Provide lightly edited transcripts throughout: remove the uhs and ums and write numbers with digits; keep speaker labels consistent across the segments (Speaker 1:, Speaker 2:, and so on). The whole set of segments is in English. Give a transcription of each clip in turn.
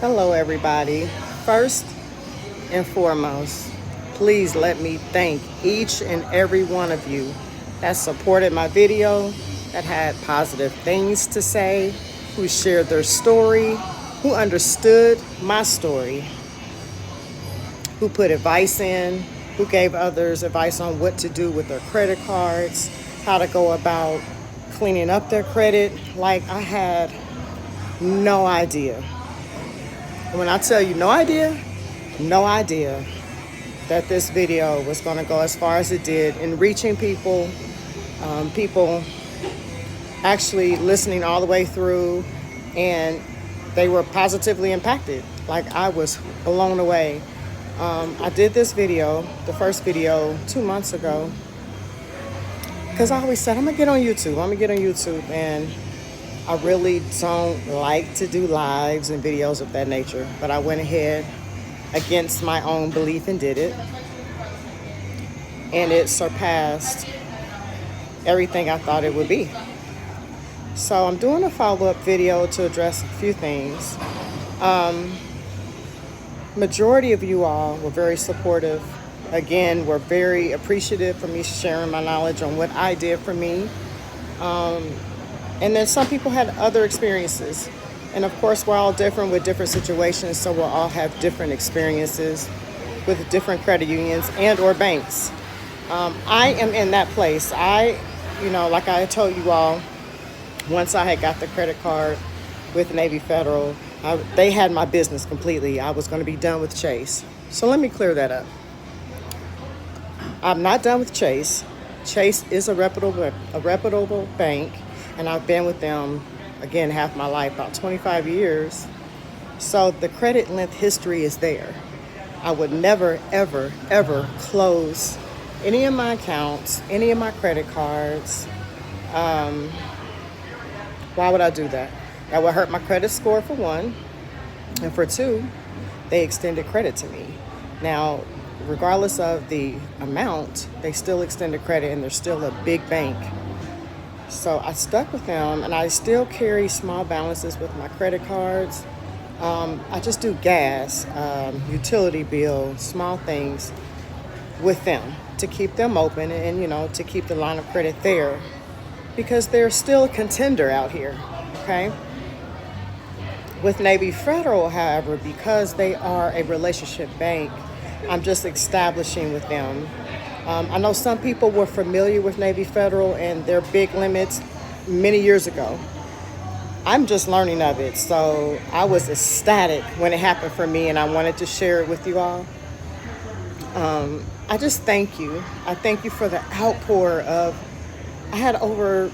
Speaker 1: Hello, everybody. First and foremost, please let me thank each and every one of you that supported my video, that had positive things to say, who shared their story, who understood my story, who put advice in, who gave others advice on what to do with their credit cards, how to go about cleaning up their credit. Like, I had no idea. And when I tell you no idea that this video was going to go as far as it did in reaching people, people actually listening all the way through, and they were positively impacted. Like, I was blown away. I did this video, the first video, 2 months ago, because I always said, I'm going to get on YouTube, and I really don't like to do lives and videos of that nature, but I went ahead against my own belief and did it. And it surpassed everything I thought it would be. So I'm doing a follow-up video to address a few things. Majority of you all were very supportive. Again, were very appreciative for me sharing my knowledge on what I did for me. And then some people had other experiences. And of course, we're all different with different situations, so we'll all have different experiences with different credit unions and or banks. I am in that place. Like I told you all, once I had got the credit card with Navy Federal, they had my business completely. I was going to be done with Chase. So let me clear that up. I'm not done with Chase. Chase is a reputable bank. And I've been with them, again, half my life, about 25 years. So the credit length history is there. I would never, ever, ever close any of my accounts, any of my credit cards. Why would I do that? That would hurt my credit score, for one. And for two, they extended credit to me. Now, regardless of the amount, they still extended credit, and they're still a big bank. So I stuck with them, and I still carry small balances with my credit cards. I just do gas, utility bill, small things with them to keep them open and, to keep the line of credit there, because they're still a contender out here, okay? With Navy Federal, however, because they are a relationship bank, I'm just establishing with them. I know some people were familiar with Navy Federal and their big limits many years ago. I'm just learning of it, so I was ecstatic when it happened for me, and I wanted to share it with you all. I just thank you. I thank you for the outpour of, I had over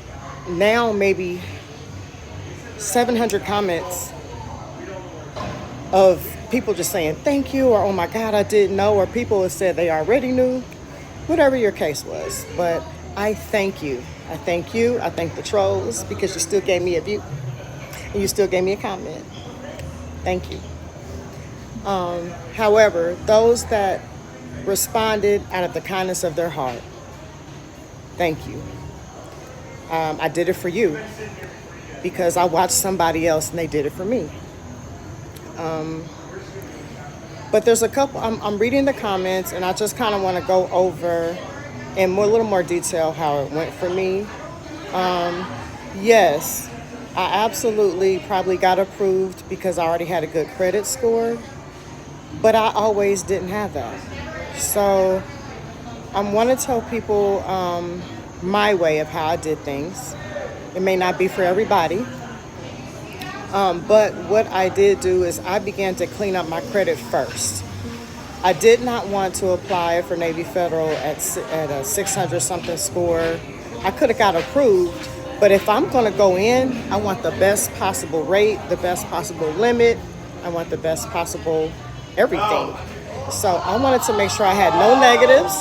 Speaker 1: now maybe 700 comments of people just saying thank you, or oh my God, I didn't know, or people have said they already knew. Whatever your case was, but I thank you. I thank you. I thank the trolls, because you still gave me a view and you still gave me a comment. Thank you. However, those that responded out of the kindness of their heart, thank you. I did it for you because I watched somebody else and they did it for me. But there's a couple, I'm reading the comments, and I just kind of want to go over in a little more detail how it went for me. Yes, I absolutely probably got approved because I already had a good credit score, but I always didn't have that. So I want to tell people my way of how I did things. It may not be for everybody. But what I did do is I began to clean up my credit first. I did not want to apply for Navy Federal at a 600 something score. I could have got approved, but if I'm going to go in, I want the best possible rate, the best possible limit. I want the best possible everything. So I wanted to make sure I had no negatives.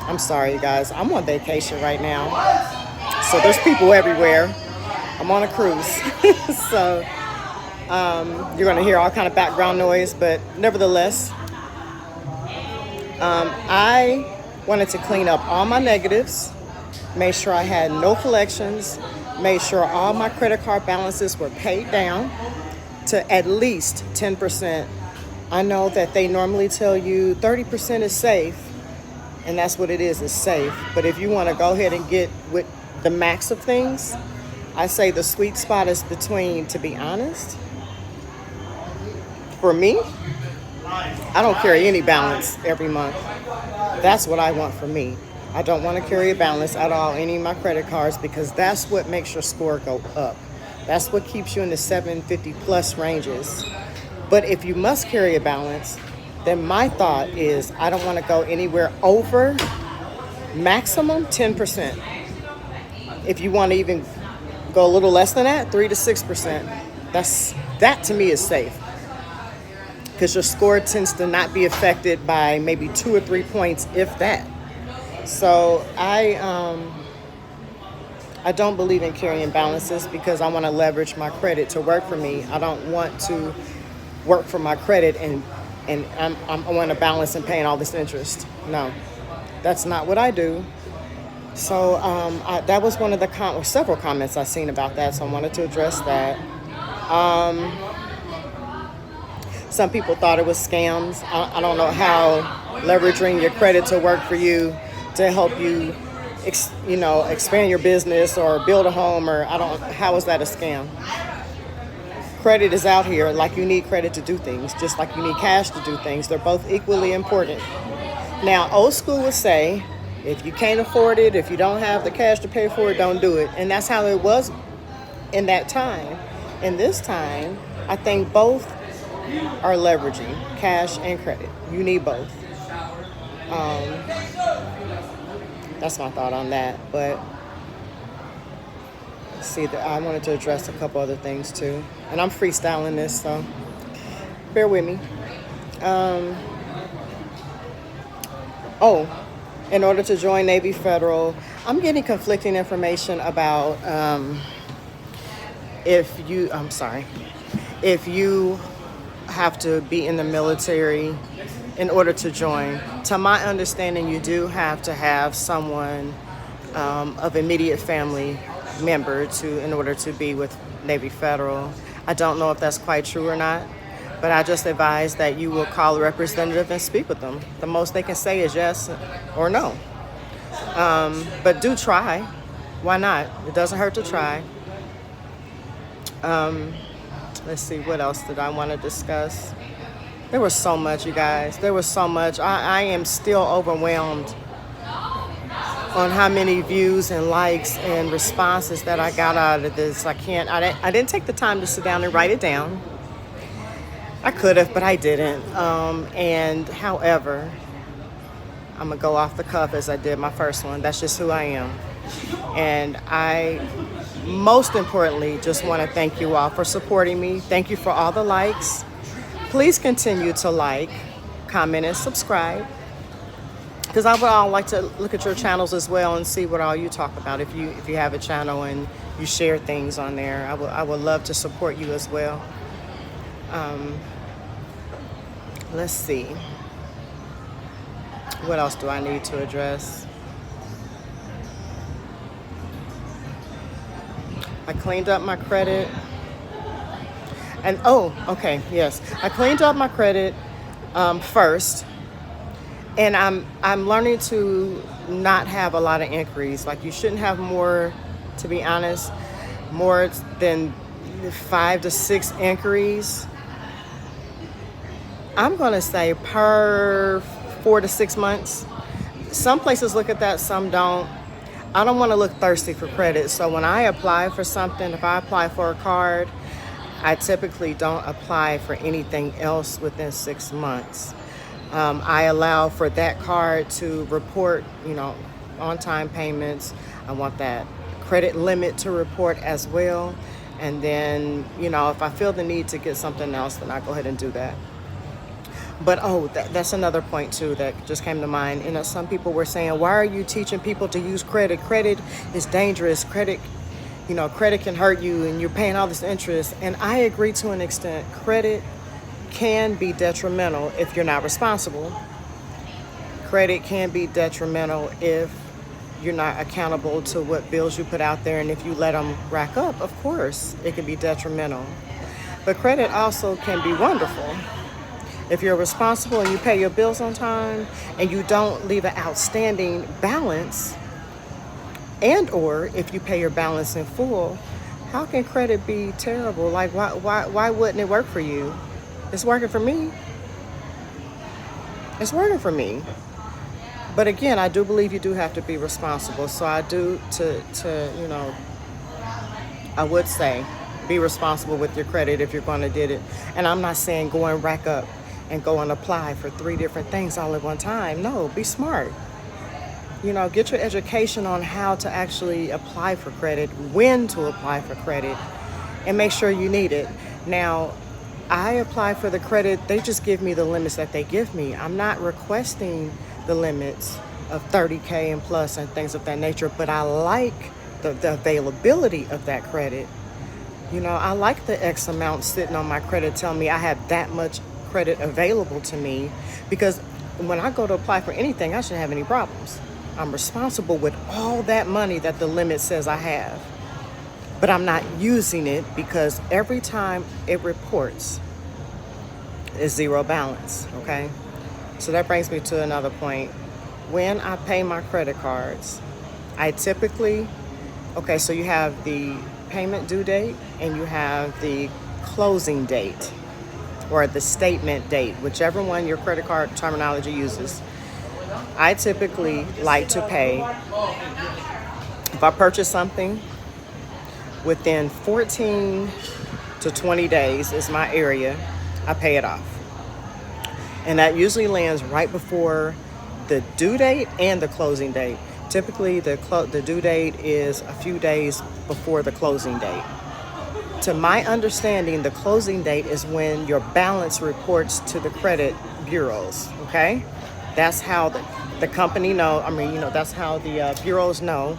Speaker 1: I'm sorry, you guys. I'm on vacation right now, so there's people everywhere. I'm on a cruise, so you're going to hear all kind of background noise, but nevertheless, I wanted to clean up all my negatives, made sure I had no collections, made sure all my credit card balances were paid down, to at least 10%. I know that they normally tell you 30% is safe, and that's what it is, it's safe. But if you want to go ahead and get with the max of things, I say the sweet spot is between, to be honest, for me, I don't carry any balance every month. That's what I want for me. I don't want to carry a balance at all, any of my credit cards, because that's what makes your score go up. That's what keeps you in the 750 plus ranges. But if you must carry a balance, then my thought is I don't want to go anywhere over maximum 10%. If you want to even go a little less than that, 3 to 6%, that to me is safe. Because your score tends to not be affected by maybe 2 or 3 points, if that. So I don't believe in carrying balances because I want to leverage my credit to work for me. I don't want to work for my credit and I want to balance and paying all this interest. No, that's not what I do. So that was one of the several comments I've seen about that. So I wanted to address that. Some people thought it was scams. I don't know how leveraging your credit to work for you to help you, expand your business or build a home, how is that a scam? Credit is out here like you need credit to do things, just like you need cash to do things. They're both equally important. Now, old school would say, if you can't afford it, if you don't have the cash to pay for it, don't do it. And that's how it was in that time. In this time, I think both are leveraging cash and credit. You need both. That's my thought on that. But see, I wanted to address a couple other things too. And I'm freestyling this, so bear with me. In order to join Navy Federal, I'm getting conflicting information about if you have to be in the military in order to join. To my understanding, you do have to have someone of immediate family member in order to be with Navy Federal. I don't know if that's quite true or not, but I just advise that you will call a representative and speak with them. The most they can say is yes or no. But do try. Why not? It doesn't hurt to try. Let's see, what else did I want to discuss? There was so much, you guys. There was so much. I am still overwhelmed on how many views and likes and responses that I got out of this. I didn't take the time to sit down and write it down. I could have, but I didn't. However, I'm going to go off the cuff as I did my first one. That's just who I am. And I, most importantly, just want to thank you all for supporting me. Thank you for all the likes. Please continue to like, comment, and subscribe. Because I would all like to look at your channels as well and see what all you talk about. If you have a channel and you share things on there, I would love to support you as well. Let's see. What else do I need to address? I cleaned up my credit. And yes. I cleaned up my credit first. And I'm learning to not have a lot of inquiries. Like, you shouldn't have more, to be honest, more than 5 to 6 inquiries. I'm going to say per 4 to 6 months. Some places look at that, some don't. I don't want to look thirsty for credit. So when I apply for something, if I apply for a card, I typically don't apply for anything else within 6 months. I allow for that card to report, on-time payments. I want that credit limit to report as well. And then, if I feel the need to get something else, then I go ahead and do that. But, that's another point, too, that just came to mind. Some people were saying, why are you teaching people to use credit? Credit is dangerous. Credit can hurt you, and you're paying all this interest. And I agree to an extent. Credit can be detrimental if you're not responsible. Credit can be detrimental if you're not accountable to what bills you put out there, and if you let them rack up, of course, it can be detrimental. But credit also can be wonderful. If you're responsible and you pay your bills on time and you don't leave an outstanding balance, and or if you pay your balance in full, how can credit be terrible? Like, why wouldn't it work for you? It's working for me. It's working for me. But again, I do believe you do have to be responsible. So I do I would say be responsible with your credit if you're going to do it. And I'm not saying go and rack up and go and apply for 3 different things all at one time. No, be smart. Get your education on how to actually apply for credit, when to apply for credit, and make sure you need it. Now, I apply for the credit, they just give me the limits that they give me. I'm not requesting the limits of 30K and plus and things of that nature, but I like the availability of that credit. I like the X amount sitting on my credit telling me I have that much credit available to me, because when I go to apply for anything, I shouldn't have any problems. I'm responsible with all that money that the limit says I have, but I'm not using it because every time it reports is zero balance, okay? So that brings me to another point. When I pay my credit cards, I typically, so you have the payment due date and you have the closing date or the statement date, whichever one your credit card terminology uses. I typically like to pay, if I purchase something, within 14 to 20 days is my area, I pay it off. And that usually lands right before the due date and the closing date. Typically, the due date is a few days before the closing date. To my understanding, the closing date is when your balance reports to the credit bureaus, okay? That's how the company that's how the bureaus know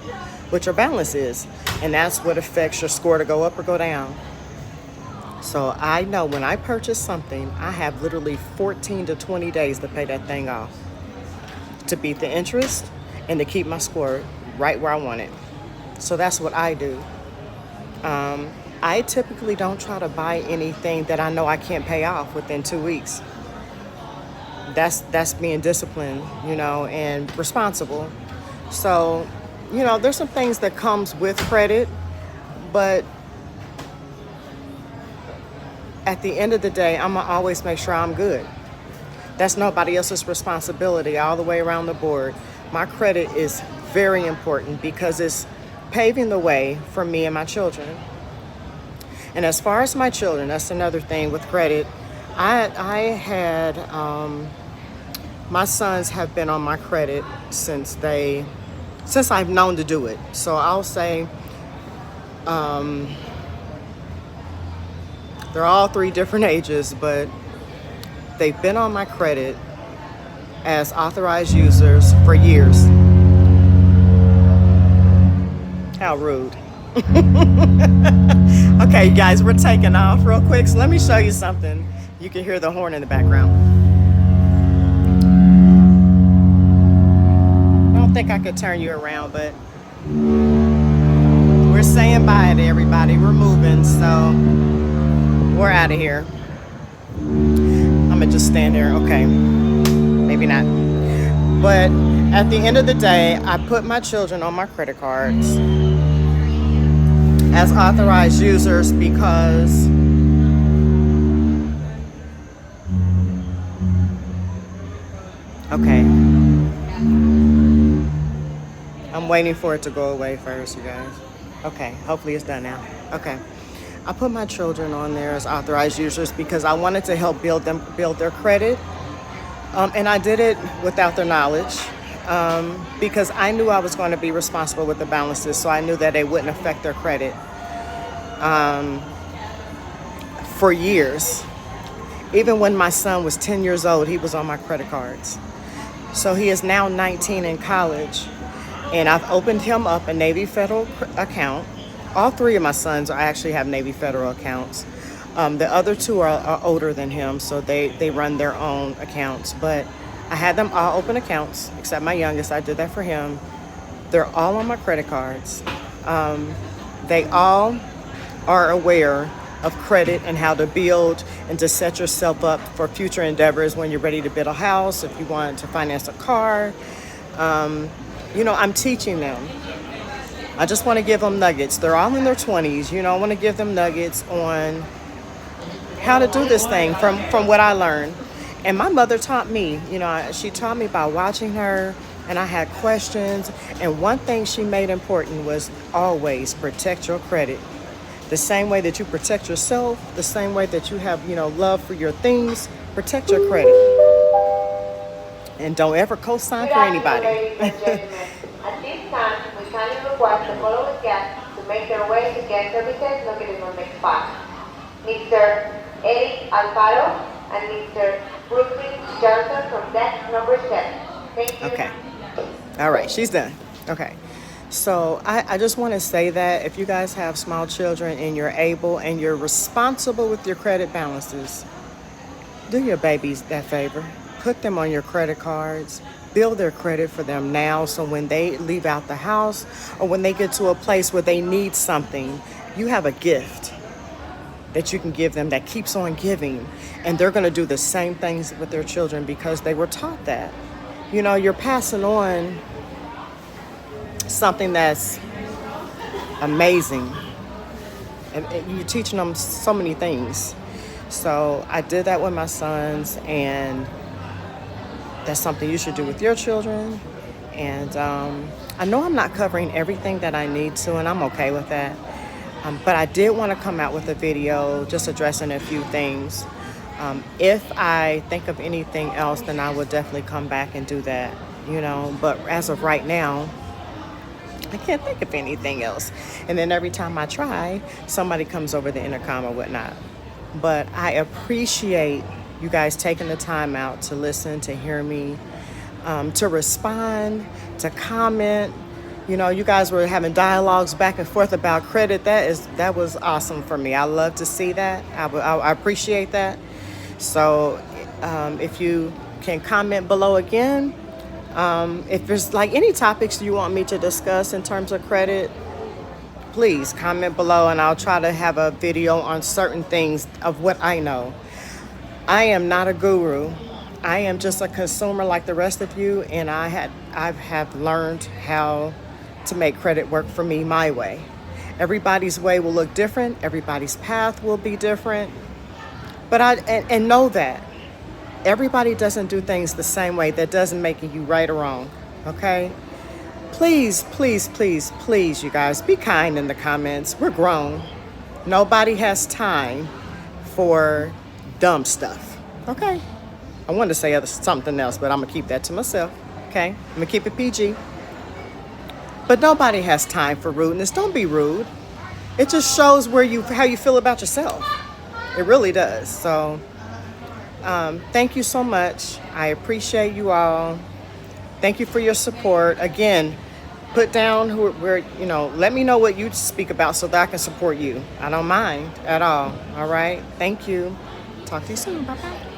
Speaker 1: what your balance is. And that's what affects your score to go up or go down. So I know when I purchase something, I have literally 14 to 20 days to pay that thing off, to beat the interest and to keep my score right where I want it. So that's what I do. I typically don't try to buy anything that I know I can't pay off within 2 weeks. That's being disciplined, and responsible. So, there's some things that comes with credit, but at the end of the day, I'm gonna always make sure I'm good. That's nobody else's responsibility all the way around the board. My credit is very important because it's paving the way for me and my children. And as far as my children, that's another thing with credit. I had, my sons have been on my credit since I've known to do it. So I'll say, they're all 3 different ages, but they've been on my credit as authorized users for years. How rude. Okay, you guys, we're taking off real quick. So let me show you something. You can hear the horn in the background. I don't think I could turn you around, but we're saying bye to everybody. We're moving, so we're out of here. I'm gonna just stand there. Okay, maybe not. But at the end of the day, I put my children on my credit cards as authorized users because I'm waiting for it to go away first, you guys. Okay, hopefully it's done now. Okay. I put my children on there as authorized users because I wanted to help build their credit. And I did it without their knowledge because I knew I was going to be responsible with the balances, so I knew that it wouldn't affect their credit. For years, even when my son was 10 years old, he was on my credit cards. So he is now 19 in college, and I've opened him up a Navy Federal account. All 3 of my sons actually have Navy Federal accounts. The other 2 are older than him, so they run their own accounts. But I had them all open accounts, except my youngest. I did that for him. They're all on my credit cards. They all are aware of credit and how to build and to set yourself up for future endeavors when you're ready to build a house, if you want to finance a car. I'm teaching them. I just want to give them nuggets. They're all in their 20s. I want to give them nuggets on how to do this thing from what I learned. And my mother taught me, she taught me by watching her, and I had questions. And one thing she made important was always protect your credit. The same way that you protect yourself, the same way that you have, love for your things, protect your credit. And don't ever co-sign for anybody.
Speaker 2: Ladies and gentlemen, at this time, we kindly request the following guests to make their way to guest services located on next spot. Mr. Eric Alfaro and Mr. Brooklyn Johnson from desk number 7. Thank you.
Speaker 1: Okay. All right, she's done. Okay. So I just want to say that if you guys have small children and you're able and you're responsible with your credit balances, do your babies that favor. Put them on your credit cards. Build their credit for them now, so when they leave out the house or when they get to a place where they need something, you have a gift that you can give them that keeps on giving. And they're going to do the same things with their children because they were taught that. You're passing on something that's amazing. And you're teaching them so many things. So I did that with my sons, and that's something you should do with your children. And I know I'm not covering everything that I need to, and I'm okay with that. But I did want to come out with a video just addressing a few things. If I think of anything else, then I will definitely come back and do that, But as of right now, I can't think of anything else. And then every time I try, somebody comes over the intercom or whatnot. But I appreciate you guys taking the time out to listen, to hear me, to respond, to comment. You guys were having dialogues back and forth about credit. That was awesome for me. I love to see that. I appreciate that. So if you can comment below again, if there's any topics you want me to discuss in terms of credit, please comment below, and I'll try to have a video on certain things of what I know. I am not a guru. I am just a consumer like the rest of you, and I have learned how to make credit work for me my way. Everybody's way will look different. Everybody's path will be different. But I know that everybody doesn't do things the same way. That doesn't make you right or wrong. Okay? Please, please, please, please, you guys, be kind in the comments. We're grown. Nobody has time for dumb stuff. Okay? I wanted to say something else, but I'm going to keep that to myself. Okay? I'm going to keep it PG. But nobody has time for rudeness. Don't be rude. It just shows how you feel about yourself. It really does. So, thank you so much. I appreciate you all. Thank you for your support. Again, put down let me know what you speak about so that I can support you. I don't mind at all. All right? Thank you. Talk to you soon. Bye-bye.